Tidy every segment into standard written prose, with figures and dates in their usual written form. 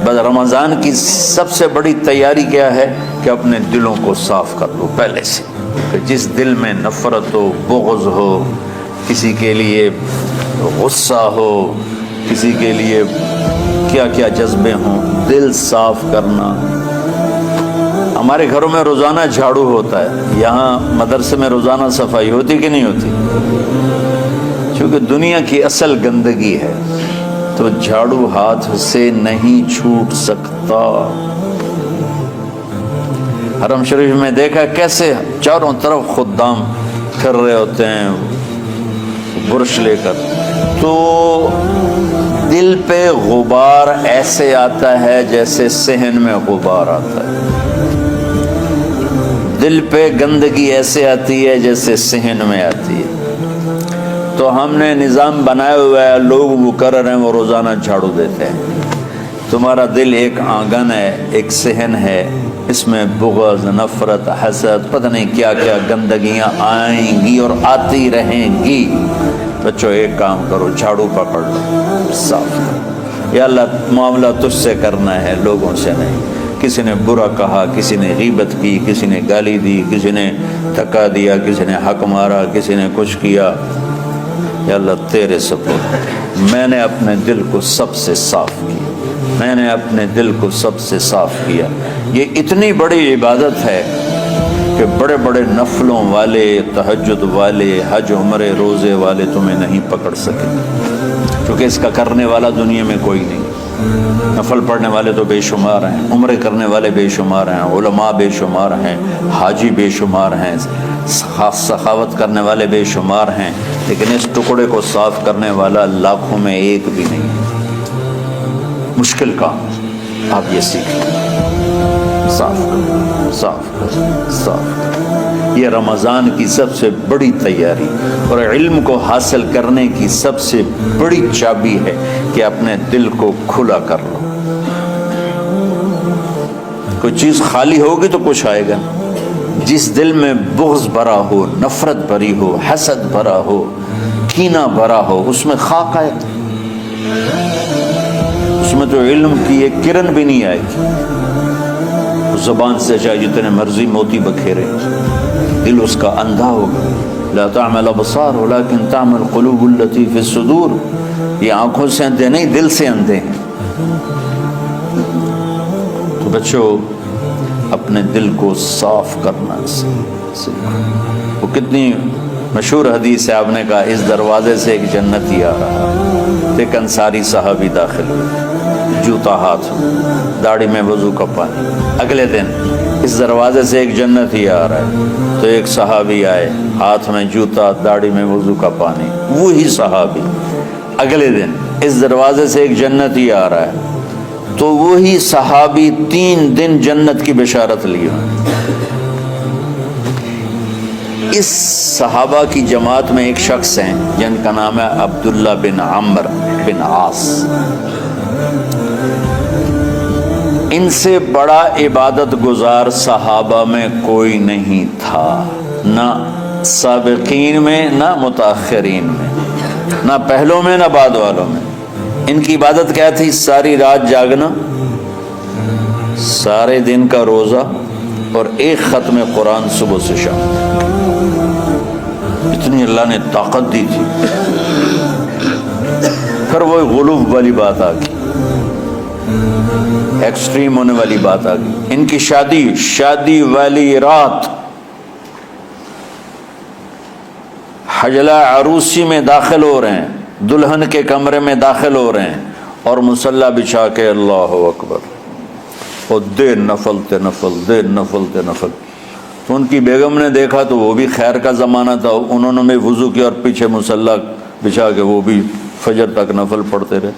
بس رمضان کی سب سے بڑی تیاری کیا ہے کہ اپنے دلوں کو صاف کر لو پہلے سے، کہ جس دل میں نفرت ہو، بغض ہو، کسی کے لیے غصہ ہو، کسی کے لیے کیا کیا جذبے ہوں، دل صاف کرنا۔ ہمارے گھروں میں روزانہ جھاڑو ہوتا ہے، یہاں مدرسے میں روزانہ صفائی ہوتی کہ نہیں ہوتی؟ چونکہ دنیا کی اصل گندگی ہے تو جھاڑو ہاتھ سے نہیں چھوٹ سکتا۔ حرم شریف میں دیکھا کیسے چاروں طرف خدام پھر رہے ہوتے ہیں برش لے کر، تو دل پہ غبار ایسے آتا ہے جیسے صحن میں غبار آتا ہے، دل پہ گندگی ایسے آتی ہے جیسے صحن میں آتی ہے۔ تو ہم نے نظام بنایا ہوا ہے، لوگ وہ کر رہے ہیں، وہ روزانہ جھاڑو دیتے ہیں۔ تمہارا دل ایک آنگن ہے، ایک صحن ہے، اس میں بغض، نفرت، حسد، پتہ نہیں کیا کیا گندگیاں آئیں گی اور آتی رہیں گی۔ بچوں ایک کام کرو، جھاڑو پکڑ لو، صاف کرو۔ یا اللہ معاملہ تجھ سے کرنا ہے، لوگوں سے نہیں۔ کسی نے برا کہا، کسی نے غیبت کی، کسی نے گالی دی، کسی نے دھکا دیا، کسی نے حق مارا، کسی نے کچھ کیا، یا اللہ تیرے سپرد میں نے اپنے دل کو سب سے صاف کیا، میں نے اپنے دل کو سب سے صاف کیا۔ یہ اتنی بڑی عبادت ہے کہ بڑے بڑے نفلوں والے، تہجد والے، حج عمرے روزے والے تمہیں نہیں پکڑ سکے، کیونکہ اس کا کرنے والا دنیا میں کوئی نہیں۔ نفل پڑھنے والے تو بے شمار ہیں، عمرے کرنے والے بے شمار ہیں، علماء بے شمار ہیں، حاجی بے شمار ہیں، سخاوت کرنے والے بے شمار ہیں، لیکن اس ٹکڑے کو صاف کرنے والا لاکھوں میں ایک بھی نہیں۔ مشکل کام آپ یہ سیکھیں، صاف کرو، صاف کرو، صاف کرو۔ یہ رمضان کی سب سے بڑی تیاری اور علم کو حاصل کرنے کی سب سے بڑی چابی ہے کہ اپنے دل کو کھلا کر لو۔ کوئی چیز خالی ہوگی تو کچھ آئے گا۔ جس دل میں بغض بھرا ہو، نفرت بھری ہو، حسد بھرا ہو، کینہ بھرا ہو، اس میں خاک آئے گا، اس میں تو علم کی ایک کرن بھی نہیں آئے گی۔ زبان سے چاہے جتنے مرضی موتی بکھیرے، دل اس کا اندھا ہوگا۔ لا تعمل ابصار ولكن تعمل قلوب التي في الصدور۔ یہ آنکھوں سے اندھے نہیں، دل سے اندھے ہیں۔ تو بچوں اپنے دل کو صاف کرنا سیکھو۔ وہ کتنی مشہور حدیث ہے، آپ نے کہا اس دروازے سے ایک جنتی آ رہا، ایک انصاری صحابی داخل ہوئے، جوتا ہاتھ، داڑھی میں وضو کا پانی۔ اگلے دن اس دروازے سے ایک جنتی آ رہا ہے، تو ایک صحابی آئے، ہاتھ میں جوتا، داڑھی میں وضو کا پانی، وہی صحابی۔ اگلے دن اس دروازے سے ایک جنتی آ رہا ہے، تو وہی صحابی 3 دن جنت کی بشارت لیے۔ اس صحابہ کی جماعت میں ایک شخص ہیں جن کا نام ہے عبداللہ بن عمرو بن عاص۔ ان سے بڑا عبادت گزار صحابہ میں کوئی نہیں تھا، نہ سابقین میں، نہ متاخرین میں، نہ پہلوں میں، نہ بعد والوں میں۔ ان کی عبادت کیا تھی؟ ساری رات جاگنا، سارے دن کا روزہ، اور ایک ختم قرآن صبح سے شام۔ اتنی اللہ نے طاقت دی تھی۔ پھر وہ غلوب والی بات آ گئی، ایکسٹریم ہونے والی بات آ گئی۔ ان کی شادی والی رات حجلہ عروسی میں داخل ہو رہے ہیں، دلہن کے کمرے میں داخل ہو رہے ہیں، اور مصلی بچھا کے اللہ اکبر، اور دیر نفل تے نفل، دیر نفل تے نفل۔ تو ان کی بیگم نے دیکھا تو وہ بھی خیر کا زمانہ تھا، انہوں نے بھی وضو کیا اور پیچھے مصلی بچھا کے وہ بھی فجر تک نفل پڑھتے رہے۔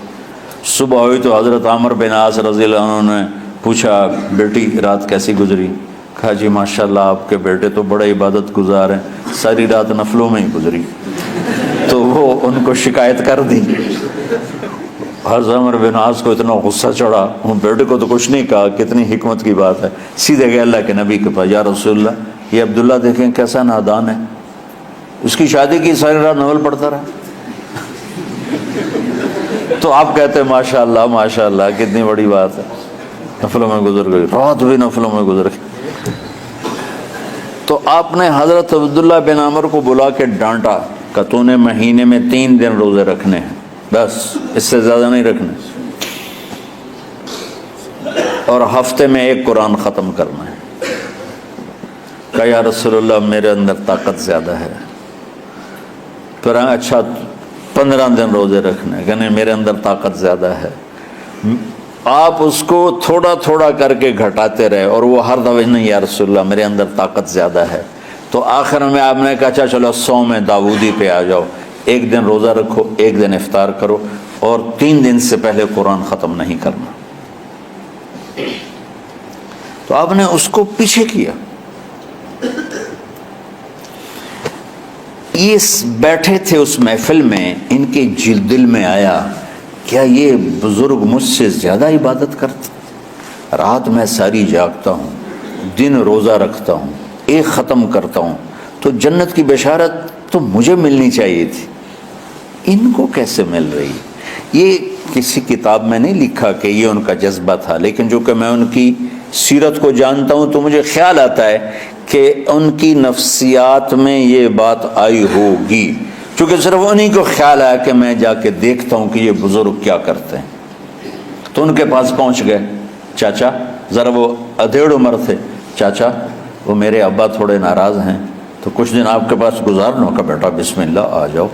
صبح ہوئی تو حضرت عمرو بن عاص رضی اللہ عنہ نے پوچھا بیٹی رات کیسی گزری؟ کہا جی ماشاءاللہ آپ کے بیٹے تو بڑے عبادت گزار ہیں، ساری رات نفلوں میں ہی گزری۔ تو وہ ان کو شکایت کر دی۔ حضرت عمرو بن عاص کو اتنا غصہ چڑھا، ان بیٹے کو تو کچھ نہیں کہا، کتنی حکمت کی بات ہے، سیدھے گئے اللہ کے نبی کے پاس، یا رسول اللہ یہ عبداللہ دیکھیں کیسا نادان ہے، اس کی شادی کی ساری رات نفل پڑھتا رہا۔ تو تو آپ کہتے ہیں ماشاء اللہ کتنی بڑی بات ہے، نفلوں میں گزر گئی، رات بھی نفلوں میں گزر گئی۔ تو آپ نے حضرت عبداللہ بن عمر کو بلا کے ڈانٹا کہ تو نے مہینے میں 3 دن روزے رکھنے ہیں، بس اس سے زیادہ نہیں رکھنے، اور ہفتے میں 1 قرآن ختم کرنا ہے۔ کہا یا رسول اللہ میرے اندر طاقت زیادہ ہے۔ پھر اچھا 15 دن روزے رکھنے، کہ نہیں میرے اندر طاقت زیادہ ہے۔ آپ اس کو تھوڑا تھوڑا کر کے گھٹاتے رہے، اور وہ ہر دفعہ نہیں یا رسول اللہ میرے اندر طاقت زیادہ ہے۔ تو آخر میں آپ نے کہا اچھا چلو 100 میں داودی پہ آ جاؤ، 1 دن روزہ رکھو، 1 دن افطار کرو، اور 3 دن سے پہلے قرآن ختم نہیں کرنا۔ تو آپ نے اس کو پیچھے کیا۔ یہ بیٹھے تھے اس محفل میں، ان کے دل میں آیا کیا یہ بزرگ مجھ سے زیادہ عبادت کرتے؟ رات میں ساری جاگتا ہوں، دن روزہ رکھتا ہوں، 1 ختم کرتا ہوں، تو جنت کی بشارت تو مجھے ملنی چاہیے تھی، ان کو کیسے مل رہی؟ یہ کسی کتاب میں نہیں لکھا کہ یہ ان کا جذبہ تھا، لیکن جو کہ میں ان کی سیرت کو جانتا ہوں تو مجھے خیال آتا ہے کہ ان کی نفسیات میں یہ بات آئی ہوگی، چونکہ صرف انہی کو خیال آیا کہ میں جا کے دیکھتا ہوں کہ یہ بزرگ کیا کرتے ہیں۔ تو ان کے پاس پہنچ گئے، چاچا ذرا، وہ ادھیڑ عمر تھے، چاچا وہ میرے ابا تھوڑے ناراض ہیں، تو کچھ دن آپ کے پاس گزارنا کا، بیٹا بسم اللہ آ جاؤ۔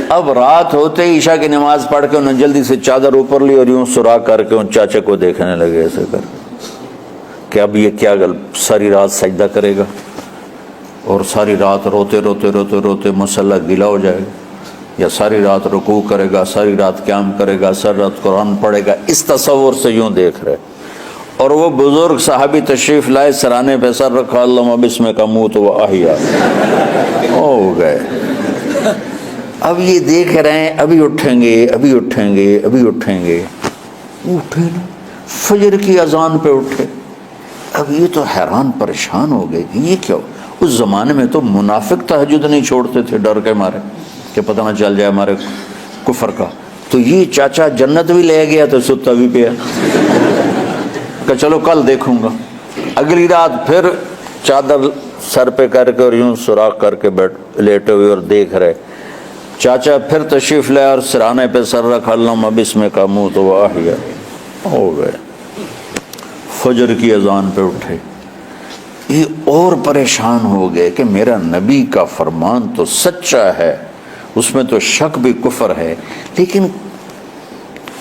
اب رات ہوتے ہی عشاء کی نماز پڑھ کے انہوں نے جلدی سے چادر اوپر لی اور یوں سراغ کر کے ان چاچے کو دیکھنے لگے ایسے کر کہ اب یہ کیا ساری رات سجدہ کرے گا، اور ساری رات روتے روتے روتے روتے مسلح گلا ہو جائے گا، یا ساری رات رکوع کرے گا، ساری رات قیام کرے گا، ساری رات قرآن پڑھے گا، اس تصور سے یوں دیکھ رہے۔ اور وہ بزرگ صحابی تشریف لائے، سرانے پہ سر رکھا، اللہم بسمک اموت و احیا، ہو گئے۔ اب یہ دیکھ رہے ہیں ابھی اٹھیں گے، ابھی اٹھیں گے، ابھی اٹھیں گے، اٹھے نا، فجر کی اذان پہ اٹھے۔ اب یہ تو حیران پریشان ہو گئے کہ یہ کیا؟ اس زمانے میں تو منافق تہجد نہیں چھوڑتے تھے ڈر کے مارے کہ پتہ نہ چل جائے ہمارے کفر کا، تو یہ چاچا جنت بھی لے گیا تو ستا بھی پیا کہ چلو کل دیکھوں گا۔ اگلی رات پھر چادر سر پہ کر کے اور یوں سوراخ کر کے لیٹے ہوئے اور دیکھ رہے۔ چاچا پھر تشریف لے اور سرانے پہ سر رکھا، اللہم بسمک اموت و احیا، ہو گئے۔ فجر کی اذان پہ اٹھے، یہ اور پریشان ہو گئے کہ میرا نبی کا فرمان تو سچا ہے، اس میں تو شک بھی کفر ہے، لیکن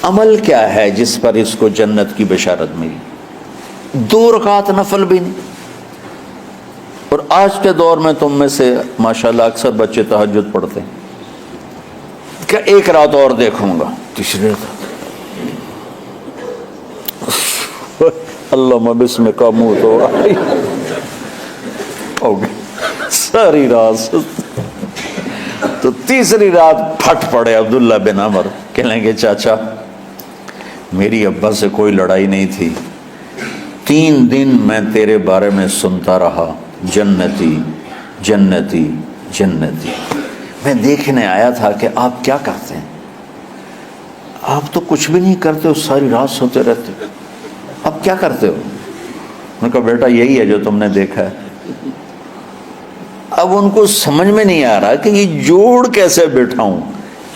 عمل کیا ہے جس پر اس کو جنت کی بشارت ملی؟ 2 رکعت نفل بھی نہیں۔ اور آج کے دور میں تم میں سے ماشاءاللہ اکثر بچے تہجد پڑھتے ہیں کہ 1 رات اور دیکھوں گا، تیسری رات اللہم بسمک اموت و احیا، ہو گئی ساری رات۔ تو تیسری رات پھٹ پڑے عبداللہ بن عمر، کہنے لگے چاچا میری ابا سے کوئی لڑائی نہیں تھی، 3 دن میں تیرے بارے میں سنتا رہا، جنتی جنتی جنتی۔ میں دیکھنے آیا تھا کہ آپ کیا کرتے ہیں، آپ تو کچھ بھی نہیں کرتے ہو، ساری رات سوتے رہتے ہو، اب کیا کرتے ہو؟ میں نے کہا بیٹا یہی ہے جو تم نے دیکھا ہے۔ اب ان کو سمجھ میں نہیں آ رہا کہ یہ جوڑ کیسے بٹھاؤں،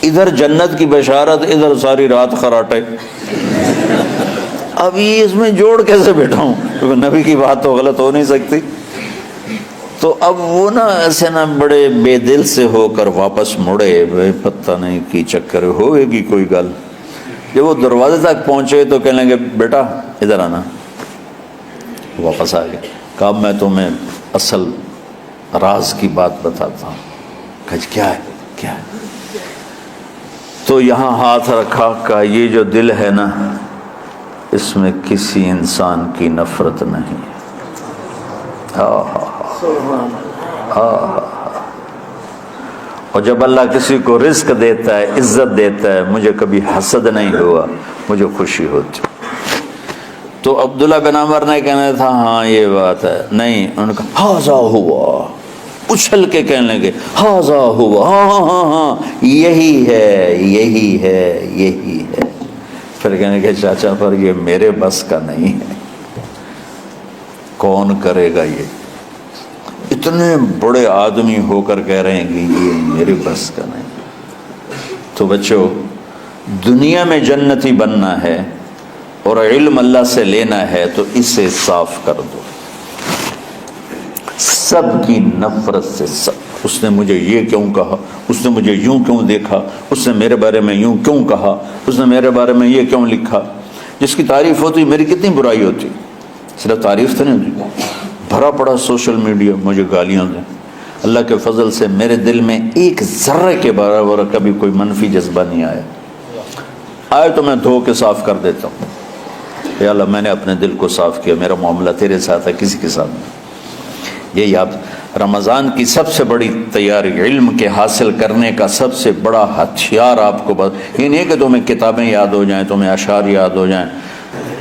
ادھر جنت کی بشارت، ادھر ساری رات خراٹے، اب یہ اس میں جوڑ کیسے بٹھاؤں، کیونکہ نبی کی بات تو غلط ہو نہیں سکتی۔ تو اب وہ نا ایسے نا بڑے بے دل سے ہو کر واپس مڑے، پتہ نہیں کی چکر ہوئے گی کوئی گل۔ جب وہ دروازے تک پہنچے تو کہنے لگے بیٹا ادھر آنا، واپس آ گئے۔ کہا میں تمہیں اصل راز کی بات بتاتا ہوں۔ کہا کیا ہے کیا ہے؟ تو یہاں ہاتھ رکھا، کہا یہ جو دل ہے نا اس میں کسی انسان کی نفرت نہیں۔ اور جب اللہ کسی کو رزق دیتا ہے، عزت دیتا ہے، مجھے کبھی حسد نہیں ہوا، مجھے خوشی ہوتی۔ تو عبداللہ بن عمر نے کہنا تھا ہاں یہ بات ہے، نہیں، انہوں نے کہا ہاذا ہوا، اچھل کے کہنے لگے ہاذا ہوا، ہاں ہاں ہاں ہاں یہی ہے یہی ہے یہی ہے۔ پھر کہنے لگے چاچا پر یہ میرے بس کا نہیں ہے، کون کرے گا یہ؟ اتنے بڑے آدمی ہو کر کہہ رہے ہیں کہ یہ میرے بس کا نہیں۔ تو بچوں، دنیا میں جنتی بننا ہے اور علم اللہ سے لینا ہے تو اسے صاف کر دو، سب کی نفرت سے۔ سب، اس نے مجھے یہ کیوں کہا، اس نے مجھے یوں کیوں دیکھا، اس نے میرے بارے میں یوں کیوں کہا، اس نے میرے بارے میں یہ کیوں لکھا۔ جس کی تعریف ہوتی میری کتنی برائی ہوتی، صرف تعریف تو نہیں ہوتی، بھرا پڑا سوشل میڈیا مجھے گالیاں دیں۔ اللہ کے فضل سے میرے دل میں ایک ذرے کے برابر کبھی کوئی منفی جذبہ نہیں آیا، آئے تو میں دھو کے صاف کر دیتا ہوں، یا اللہ میں نے اپنے دل کو صاف کیا، میرا معاملہ تیرے ساتھ ہے، کسی کے ساتھ نہیں۔ یہی آپ رمضان کی سب سے بڑی تیاری، علم کے حاصل کرنے کا سب سے بڑا ہتھیار آپ کو یہ نہیں کہ تمہیں کتابیں یاد ہو جائیں، تمہیں اشعار یاد ہو جائیں۔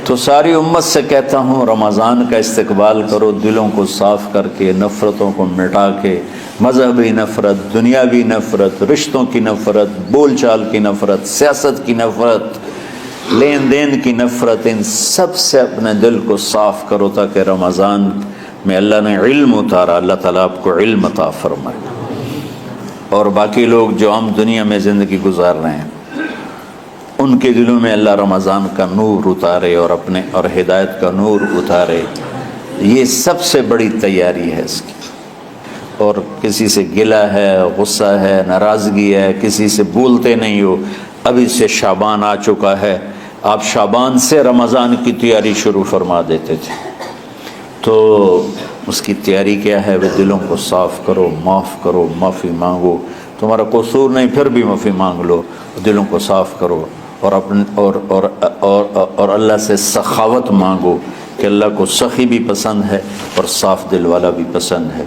تو ساری امت سے کہتا ہوں رمضان کا استقبال کرو، دلوں کو صاف کر کے، نفرتوں کو مٹا کے، مذہبی نفرت، دنیاوی نفرت، رشتوں کی نفرت، بول چال کی نفرت، سیاست کی نفرت، لین دین کی نفرت، ان سب سے اپنے دل کو صاف کرو تاکہ رمضان میں اللہ نے علم اتارا، اللہ تعالیٰ آپ کو علم عطا فرمائے، اور باقی لوگ جو عام دنیا میں زندگی گزار رہے ہیں ان کے دلوں میں اللہ رمضان کا نور اتارے اور اپنے اور ہدایت کا نور اتارے۔ یہ سب سے بڑی تیاری ہے اس کی۔ اور کسی سے گلہ ہے، غصہ ہے، ناراضگی ہے، کسی سے بولتے نہیں ہو، ابھی سے شعبان آ چکا ہے، آپ شعبان سے رمضان کی تیاری شروع فرما دیتے تھے، تو اس کی تیاری کیا ہے؟ وہ دلوں کو صاف کرو، معاف کرو، معافی مانگو، تمہارا قصور نہیں پھر بھی معافی مانگ لو، دلوں کو صاف کرو، اور اپنے اور اللہ سے سخاوت مانگو کہ اللہ کو سخی بھی پسند ہے اور صاف دل والا بھی پسند ہے۔